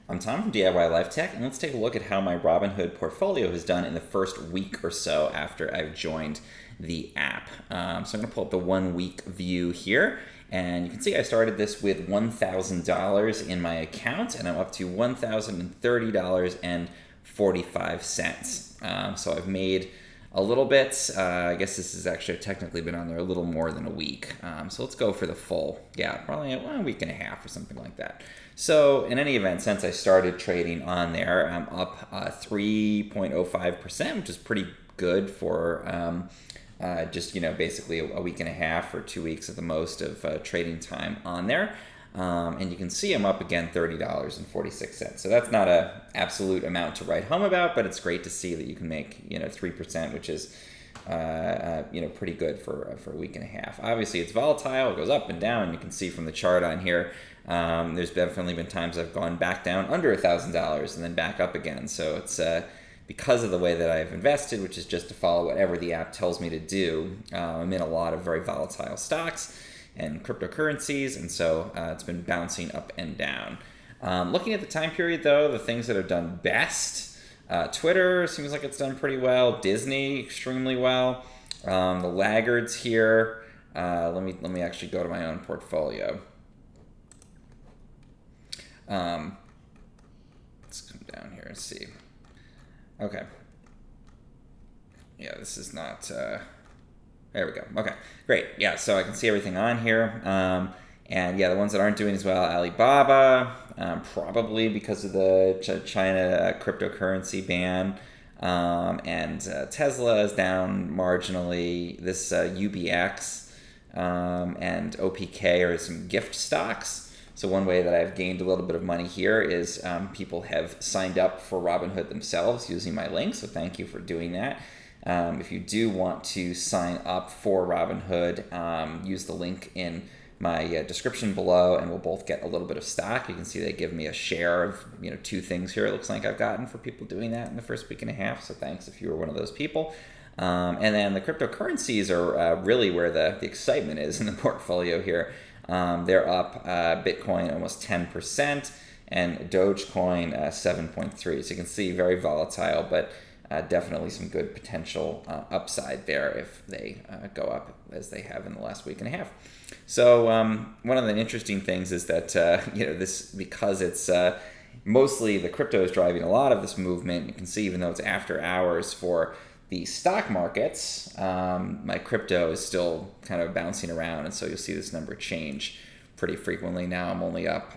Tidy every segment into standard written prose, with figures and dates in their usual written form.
I'm Tom from DIY Life Tech, and let's take a look at how my Robinhood portfolio has done in the first week or so after I've joined the app. So I'm going to pull up the 1 week view here, and you can see I started this with $1,000 in my account, and I'm up to $1,030.45. So I've made a little bit. I guess this has actually technically been on there a little more than a week. So let's go for the full, probably a week and a half or something like that. So in any event, since I started trading on there, I'm up 3.05%, which is pretty good for just basically a week and a half or 2 weeks at the most of trading time on there. And you can see I'm up again $30.46. So that's not an absolute amount to write home about, but it's great to see that you can make 3%, which is pretty good for a week and a half. Obviously, it's volatile; it goes up and down. You can see from the chart on here. There's definitely been times I've gone back down under $1,000 and then back up again. So it's because of the way that I've invested, which is just to follow whatever the app tells me to do. I'm in a lot of very volatile stocks and cryptocurrencies, and so it's been bouncing up and down. Looking at the time period, though, the things that have done best, Twitter seems like it's done pretty well. Disney, extremely well. The laggards here, let me actually go to my own portfolio. Let's come down here and see. Okay. Yeah, this is not... there we go. Okay, great. Yeah, so I can see everything on here. And yeah, the ones that aren't doing as well, Alibaba, probably because of the China cryptocurrency ban. And Tesla is down marginally. This UBX and OPK are some gift stocks. So one way that I've gained a little bit of money here is people have signed up for Robinhood themselves using my link. So thank you for doing that. If you do want to sign up for Robinhood, use the link in my description below, and we'll both get a little bit of stock. You can see they give me a share of 2 things here. It looks like I've gotten for people doing that in the first week and a half. So thanks if you were one of those people. And then the cryptocurrencies are really where the excitement is in the portfolio here. They're up Bitcoin almost 10% and Dogecoin 7.3. So you can see very volatile, but definitely some good potential upside there if they go up as they have in the last week and a half. So one of the interesting things is that this, because it's mostly the crypto is driving a lot of this movement. You can see even though it's after hours for the stock markets, my crypto is still kind of bouncing around, and so you'll see this number change pretty frequently. Now I'm only up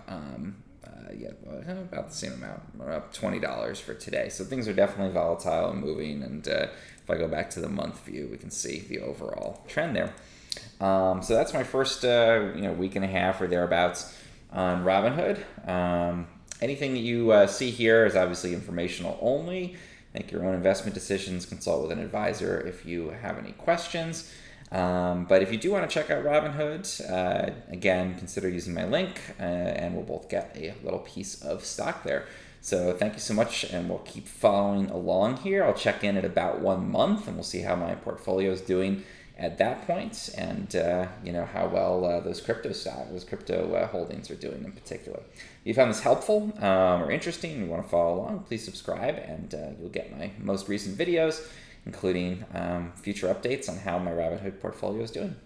about the same amount. We're up $20 for today. So things are definitely volatile and moving. And if I go back to the month view, we can see the overall trend there. So that's my first week and a half or thereabouts on Robinhood. Anything that you see here is obviously informational only. Make your own investment decisions. Consult with an advisor if you have any questions. But if you do want to check out Robinhood, again, consider using my link, and we'll both get a little piece of stock there. So thank you so much, and we'll keep following along here. I'll check in at about 1 month, and we'll see how my portfolio is doing at that point, and how well those crypto holdings are doing in particular. If you found this helpful or interesting, and you want to follow along, please subscribe, and you'll get my most recent videos, including future updates on how my Robinhood portfolio is doing.